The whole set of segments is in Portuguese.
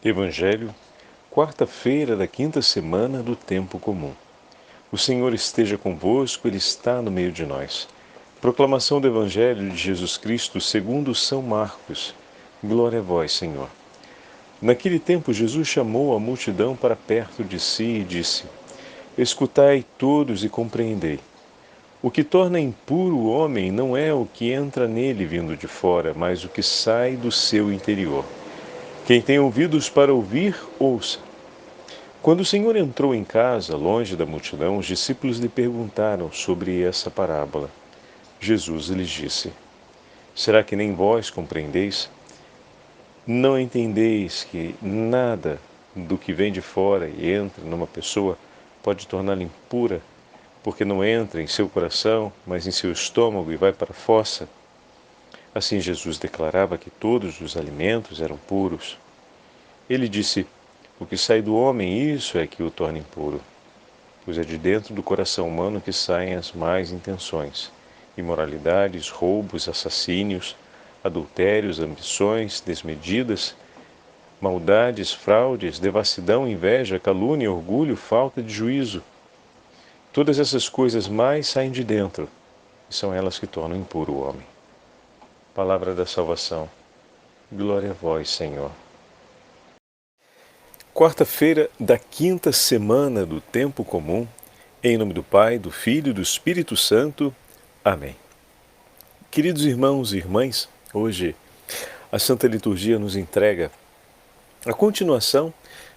Evangelho, quarta-feira da quinta semana do tempo comum. O Senhor esteja convosco, Ele está no meio de nós. Proclamação do Evangelho de Jesus Cristo segundo São Marcos. Glória a vós, Senhor. Naquele tempo Jesus chamou a multidão para perto de si e disse: Escutai todos e compreendei. O que torna impuro o homem não é o que entra nele vindo de fora, mas o que sai do seu interior. Quem tem ouvidos para ouvir, ouça. Quando o Senhor entrou em casa, longe da multidão, os discípulos lhe perguntaram sobre essa parábola. Jesus lhes disse: Será que nem vós compreendeis? Não entendeis que nada do que vem de fora e entra numa pessoa pode torná-la impura, porque não entra em seu coração, mas em seu estômago e vai para a fossa? Assim Jesus declarava que todos os alimentos eram puros. Ele disse: O que sai do homem, isso é que o torna impuro, pois é de dentro do coração humano que saem as más intenções, imoralidades, roubos, assassínios, adultérios, ambições desmedidas, maldades, fraudes, devassidão, inveja, calúnia, orgulho, falta de juízo. Todas essas coisas mais saem de dentro, e são elas que tornam impuro o homem. Palavra da salvação. Glória a vós, Senhor. Quarta-feira da quinta semana do tempo comum, em nome do Pai, do Filho e do Espírito Santo. Amém. Queridos irmãos e irmãs, hoje a Santa Liturgia nos entrega a continuação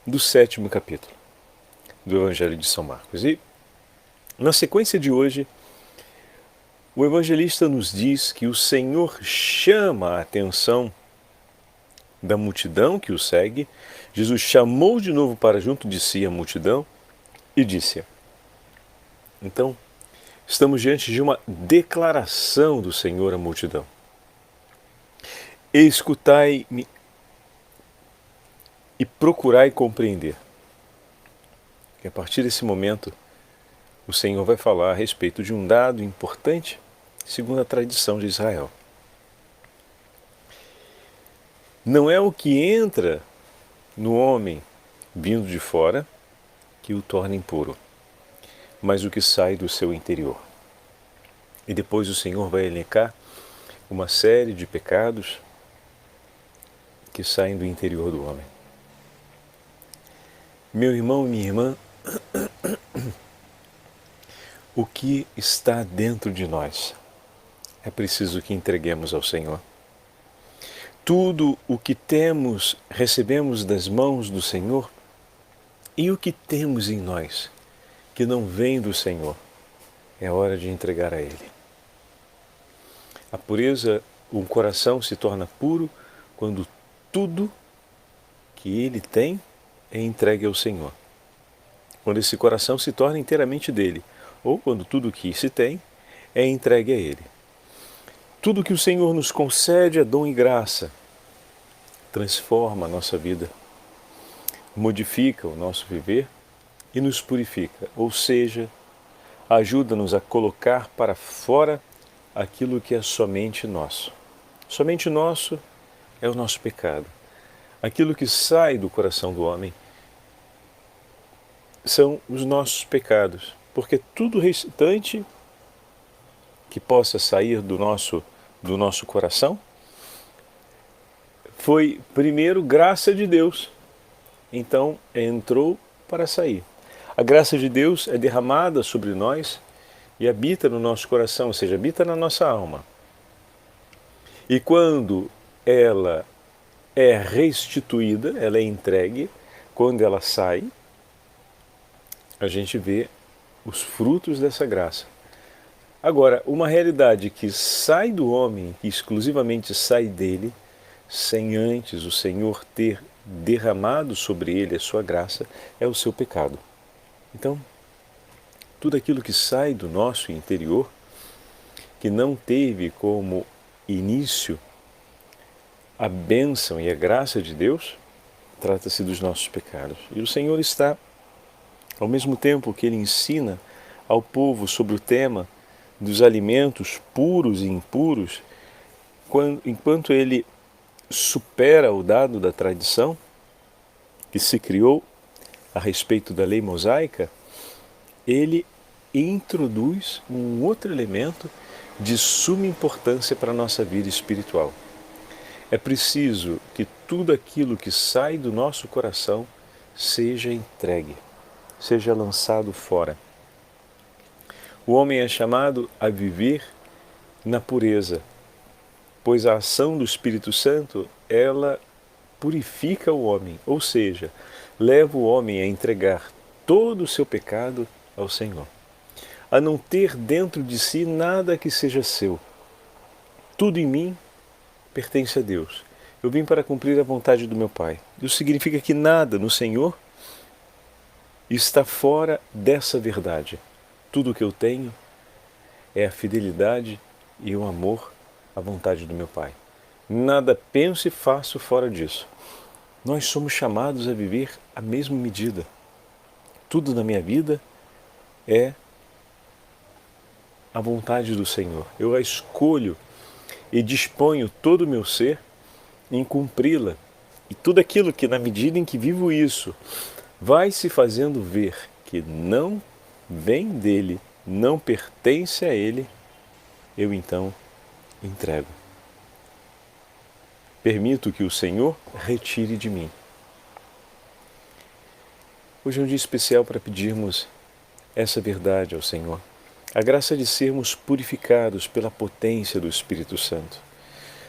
do 7º capítulo do Evangelho de São Marcos. E, na sequência de hoje, o evangelista nos diz que o Senhor chama a atenção da multidão que o segue. Jesus chamou de novo para junto de si a multidão e disse: Então, estamos diante de uma declaração do Senhor à multidão. Escutai-me e procurai compreender. E a partir desse momento, o Senhor vai falar a respeito de um dado importante, segundo a tradição de Israel. Não é o que entra no homem vindo de fora que o torna impuro, mas o que sai do seu interior. E depois o Senhor vai elencar uma série de pecados que saem do interior do homem. Meu irmão e minha irmã, o que está dentro de nós é preciso que entreguemos ao Senhor. Tudo o que temos, recebemos das mãos do Senhor, e o que temos em nós, que não vem do Senhor, é hora de entregar a Ele. A pureza, o coração se torna puro quando tudo que Ele tem é entregue ao Senhor. Quando esse coração se torna inteiramente dele, ou quando tudo que se tem é entregue a Ele. Tudo que o Senhor nos concede é dom e graça, transforma a nossa vida, modifica o nosso viver e nos purifica, ou seja, ajuda-nos a colocar para fora aquilo que é somente nosso. Somente nosso é o nosso pecado. Aquilo que sai do coração do homem são os nossos pecados, porque tudo restante que possa sair do nosso coração foi primeiro graça de Deus, então entrou para sair. A graça de Deus é derramada sobre nós e habita no nosso coração, ou seja, habita na nossa alma. E quando ela é restituída, ela é entregue, quando ela sai, a gente vê os frutos dessa graça. Agora, uma realidade que sai do homem, que exclusivamente sai dele, sem antes o Senhor ter derramado sobre ele a sua graça, é o seu pecado. Então, tudo aquilo que sai do nosso interior, que não teve como início a bênção e a graça de Deus, trata-se dos nossos pecados. E o Senhor está, ao mesmo tempo que Ele ensina ao povo sobre o tema dos alimentos puros e impuros, enquanto Ele supera o dado da tradição, que se criou a respeito da lei mosaica, ele introduz um outro elemento de suma importância para a nossa vida espiritual. É preciso que tudo aquilo que sai do nosso coração seja entregue, seja lançado fora. O homem é chamado a viver na pureza, pois a ação do Espírito Santo, ela purifica o homem, ou seja, leva o homem a entregar todo o seu pecado ao Senhor, a não ter dentro de si nada que seja seu. Tudo em mim pertence a Deus. Eu vim para cumprir a vontade do meu Pai. Isso significa que nada no Senhor está fora dessa verdade. Tudo o que eu tenho é a fidelidade e o amor à vontade do meu Pai. Nada penso e faço fora disso. Nós somos chamados a viver a mesma medida. Tudo na minha vida é a vontade do Senhor. Eu a escolho e disponho todo o meu ser em cumpri-la. E tudo aquilo que, na medida em que vivo isso, vai se fazendo ver que não vem dele, não pertence a ele, eu então entrego. Permito que o Senhor retire de mim. Hoje é um dia especial para pedirmos essa verdade ao Senhor. A graça de sermos purificados pela potência do Espírito Santo.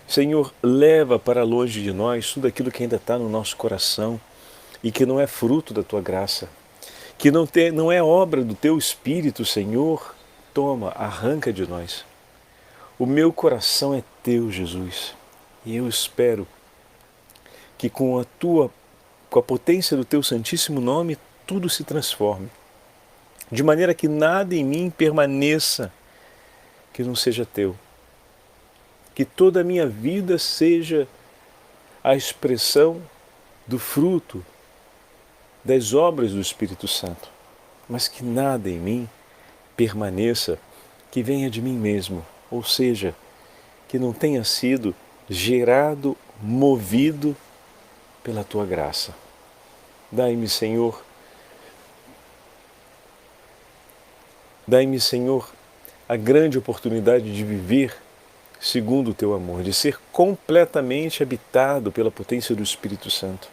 Senhor, leva para longe de nós tudo aquilo que ainda está no nosso coração e que não é fruto da Tua graça, que não é obra do Teu Espírito, Senhor. Toma, arranca de nós. O meu coração é Teu, Jesus, e eu espero que com a potência do Teu Santíssimo Nome, tudo se transforme, de maneira que nada em mim permaneça que não seja Teu. Que toda a minha vida seja a expressão do fruto das obras do Espírito Santo, mas que nada em mim permaneça que venha de mim mesmo, ou seja, que não tenha sido gerado, movido pela Tua graça. Dai-me, Senhor, a grande oportunidade de viver segundo o Teu amor, de ser completamente habitado pela potência do Espírito Santo.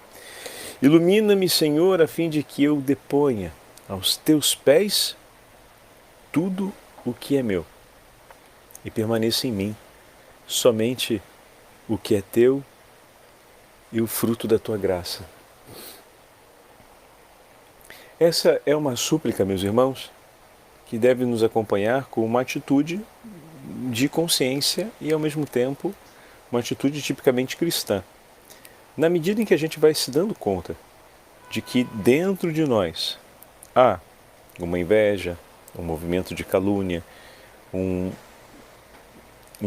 Ilumina-me, Senhor, a fim de que eu deponha aos Teus pés tudo o que é meu e permaneça em mim somente o que é Teu e o fruto da Tua graça. Essa é uma súplica, meus irmãos, que deve nos acompanhar com uma atitude de consciência e, ao mesmo tempo, uma atitude tipicamente cristã. Na medida em que a gente vai se dando conta de que dentro de nós há uma inveja, um movimento de calúnia, um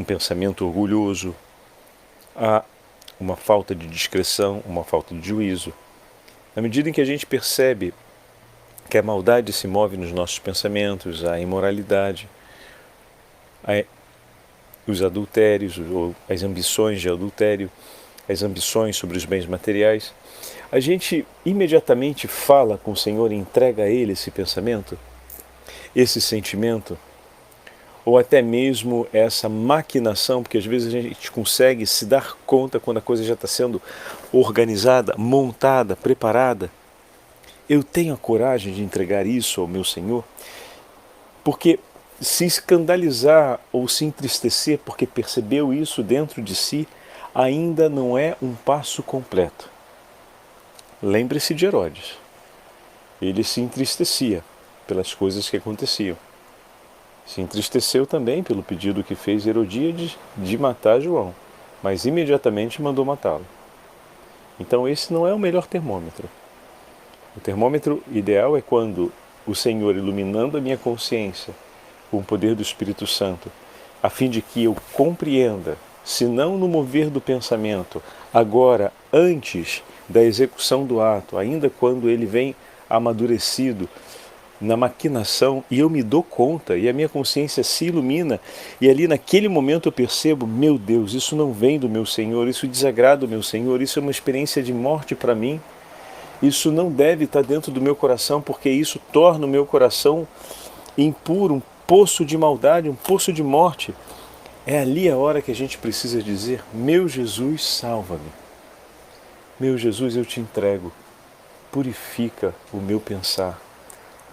pensamento orgulhoso, há uma falta de discrição, uma falta de juízo. Na medida em que a gente percebe que a maldade se move nos nossos pensamentos, a imoralidade, os adultérios, ou as ambições de adultério, as ambições sobre os bens materiais, a gente imediatamente fala com o Senhor e entrega a Ele esse pensamento, esse sentimento, ou até mesmo essa maquinação, porque às vezes a gente consegue se dar conta quando a coisa já está sendo organizada, montada, preparada. Eu tenho a coragem de entregar isso ao meu Senhor, porque se escandalizar ou se entristecer porque percebeu isso dentro de si, ainda não é um passo completo. Lembre-se de Herodes. Ele se entristecia pelas coisas que aconteciam. Se entristeceu também pelo pedido que fez Herodíades de matar João, mas imediatamente mandou matá-lo. Então esse não é o melhor termômetro. O termômetro ideal é quando o Senhor, iluminando a minha consciência com o poder do Espírito Santo, a fim de que eu compreenda, se não no mover do pensamento, agora antes da execução do ato, ainda quando ele vem amadurecido na maquinação, e eu me dou conta, e a minha consciência se ilumina, e ali naquele momento eu percebo, meu Deus, isso não vem do meu Senhor, isso desagrada o meu Senhor, isso é uma experiência de morte para mim. Isso não deve estar dentro do meu coração, porque isso torna o meu coração impuro, um poço de maldade, um poço de morte. É ali a hora que a gente precisa dizer: meu Jesus, salva-me. Meu Jesus, eu te entrego. Purifica o meu pensar.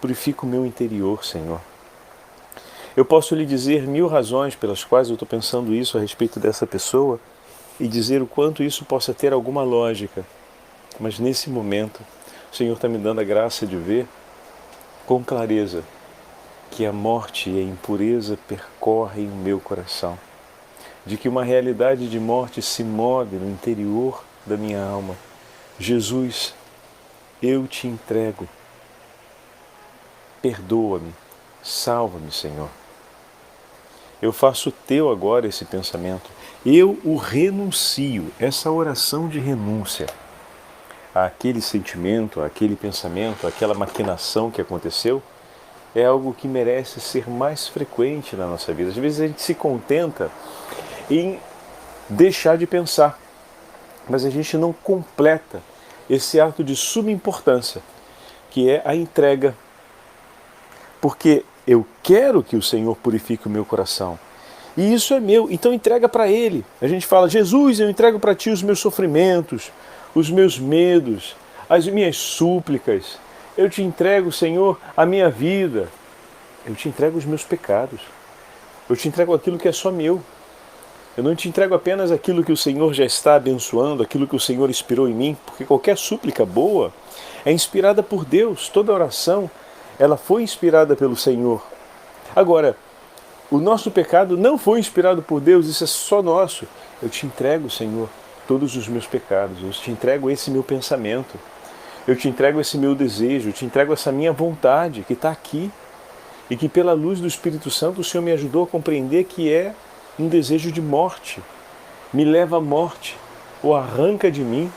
Purifica o meu interior, Senhor. Eu posso lhe dizer 1000 razões pelas quais eu estou pensando isso a respeito dessa pessoa e dizer o quanto isso possa ter alguma lógica. Mas nesse momento, o Senhor está me dando a graça de ver com clareza que a morte e a impureza percorrem o meu coração. De que uma realidade de morte se move no interior da minha alma. Jesus, eu te entrego. Perdoa-me, salva-me, Senhor. Eu faço teu agora esse pensamento. Eu o renuncio, essa oração de renúncia àquele sentimento, àquele pensamento, àquela maquinação que aconteceu, é algo que merece ser mais frequente na nossa vida. Às vezes a gente se contenta em deixar de pensar, mas a gente não completa esse ato de suma importância, que é a entrega. Porque eu quero que o Senhor purifique o meu coração. E isso é meu, então entrega para Ele. A gente fala: Jesus, eu entrego para Ti os meus sofrimentos, os meus medos, as minhas súplicas. Eu te entrego, Senhor, a minha vida. Eu te entrego os meus pecados. Eu te entrego aquilo que é só meu. Eu não te entrego apenas aquilo que o Senhor já está abençoando, aquilo que o Senhor inspirou em mim, porque qualquer súplica boa é inspirada por Deus. Toda oração, ela foi inspirada pelo Senhor. Agora, o nosso pecado não foi inspirado por Deus, isso é só nosso. Eu te entrego, Senhor, todos os meus pecados. Eu te entrego esse meu pensamento. Eu te entrego esse meu desejo. Eu te entrego essa minha vontade que está aqui. E que pela luz do Espírito Santo o Senhor me ajudou a compreender que é um desejo de morte. Me leva à morte, ou arranca de mim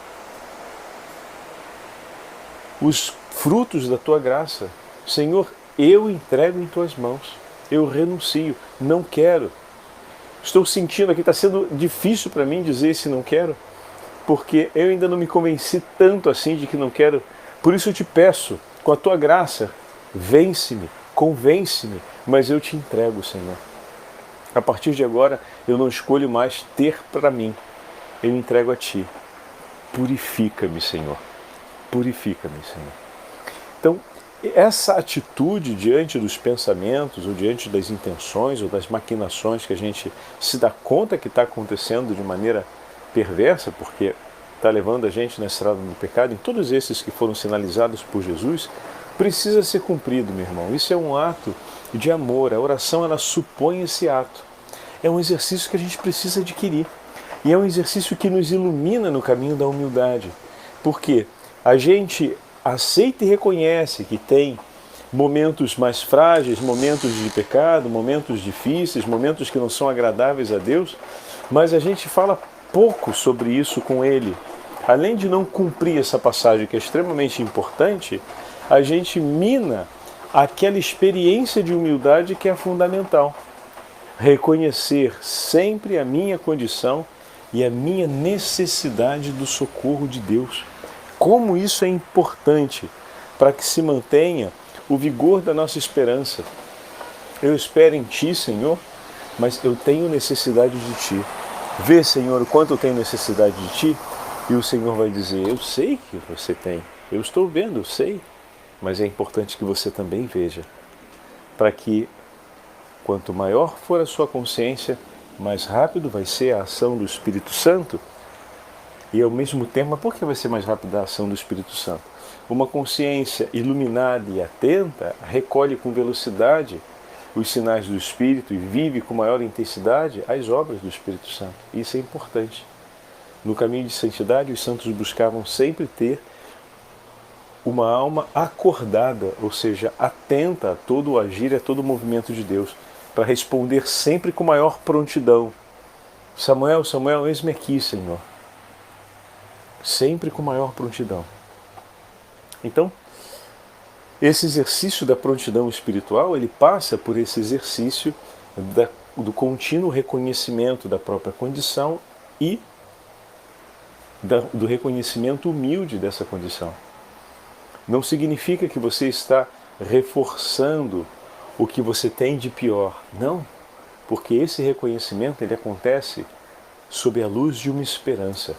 os frutos da Tua graça. Senhor, eu entrego em Tuas mãos. Eu renuncio, não quero. Estou sentindo aqui, está sendo difícil para mim dizer se não quero, porque eu ainda não me convenci tanto assim de que não quero. Por isso eu te peço, com a Tua graça, vence-me, convence-me, mas eu te entrego, Senhor. A partir de agora, eu não escolho mais ter para mim, eu entrego a Ti. Purifica-me, Senhor. Purifica-me, Senhor. Então, essa atitude diante dos pensamentos, ou diante das intenções, ou das maquinações que a gente se dá conta que está acontecendo de maneira perversa, porque está levando a gente na estrada do pecado, em todos esses que foram sinalizados por Jesus, precisa ser cumprido, meu irmão. Isso é um ato de amor. A oração, ela supõe esse ato. É um exercício que a gente precisa adquirir. E é um exercício que nos ilumina no caminho da humildade. Porque a gente aceita e reconhece que tem momentos mais frágeis, momentos de pecado, momentos difíceis, momentos que não são agradáveis a Deus, mas a gente fala pouco sobre isso com Ele. Além de não cumprir essa passagem que é extremamente importante, a gente mina aquela experiência de humildade que é fundamental. Reconhecer sempre a minha condição e a minha necessidade do socorro de Deus. Como isso é importante para que se mantenha o vigor da nossa esperança. Eu espero em Ti, Senhor, mas eu tenho necessidade de Ti. Vê, Senhor, o quanto eu tenho necessidade de Ti, e o Senhor vai dizer: eu sei que você tem, eu estou vendo, eu sei, mas é importante que você também veja, para que, quanto maior for a sua consciência, mais rápido vai ser a ação do Espírito Santo. E ao mesmo tempo, mas por que vai ser mais rápida a ação do Espírito Santo? Uma consciência iluminada e atenta recolhe com velocidade os sinais do Espírito e vive com maior intensidade as obras do Espírito Santo. Isso é importante. No caminho de santidade, os santos buscavam sempre ter uma alma acordada, ou seja, atenta a todo o agir e a todo o movimento de Deus, para responder sempre com maior prontidão. Samuel, Samuel, eis-me aqui, Senhor. Sempre com maior prontidão. Então, esse exercício da prontidão espiritual, ele passa por esse exercício do contínuo reconhecimento da própria condição e do reconhecimento humilde dessa condição. Não significa que você está reforçando o que você tem de pior. Não, porque esse reconhecimento ele acontece sob a luz de uma esperança.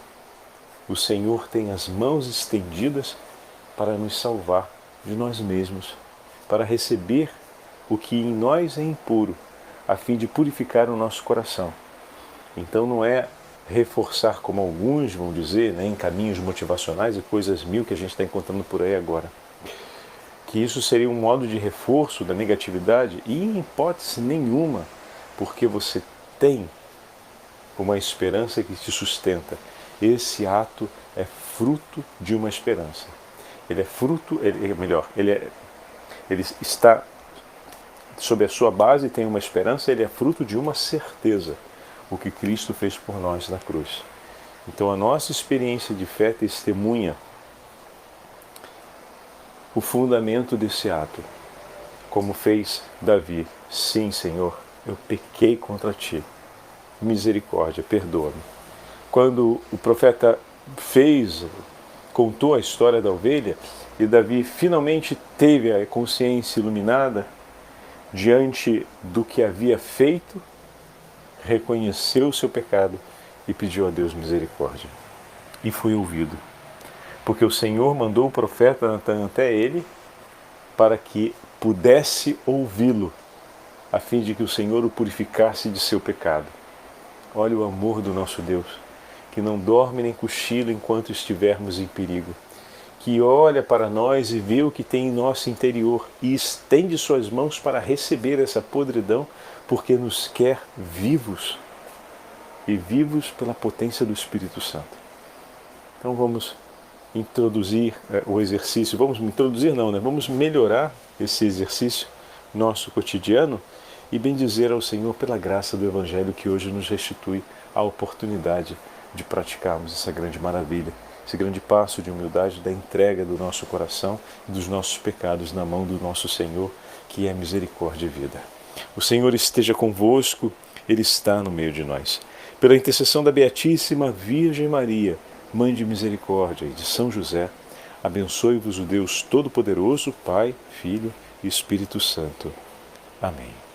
O Senhor tem as mãos estendidas para nos salvar de nós mesmos, para receber o que em nós é impuro, a fim de purificar o nosso coração. Então não é reforçar, como alguns vão dizer, em caminhos motivacionais e coisas mil que a gente está encontrando por aí agora, que isso seria um modo de reforço da negatividade, e em hipótese nenhuma, porque você tem uma esperança que te sustenta. Esse ato é fruto de uma esperança. Ele é fruto, ele está sob a sua base, tem uma esperança, ele é fruto de uma certeza, o que Cristo fez por nós na cruz. Então a nossa experiência de fé testemunha o fundamento desse ato, como fez Davi. Sim, Senhor, eu pequei contra ti, misericórdia, perdoa-me. Quando o profeta contou a história da ovelha, e Davi finalmente teve a consciência iluminada diante do que havia feito, reconheceu o seu pecado e pediu a Deus misericórdia. E foi ouvido, porque o Senhor mandou o profeta Natan até ele para que pudesse ouvi-lo, a fim de que o Senhor o purificasse de seu pecado. Olha o amor do nosso Deus, que não dorme nem cochila enquanto estivermos em perigo, que olha para nós e vê o que tem em nosso interior e estende suas mãos para receber essa podridão, porque nos quer vivos, e vivos pela potência do Espírito Santo. Então vamos introduzir o exercício, vamos melhorar esse exercício nosso cotidiano e bendizer ao Senhor pela graça do Evangelho que hoje nos restitui a oportunidade de praticarmos essa grande maravilha, esse grande passo de humildade da entrega do nosso coração e dos nossos pecados na mão do nosso Senhor, que é misericórdia e vida. O Senhor esteja convosco, Ele está no meio de nós. Pela intercessão da Beatíssima Virgem Maria, Mãe de Misericórdia, e de São José, abençoe-vos o Deus Todo-Poderoso, Pai, Filho e Espírito Santo. Amém.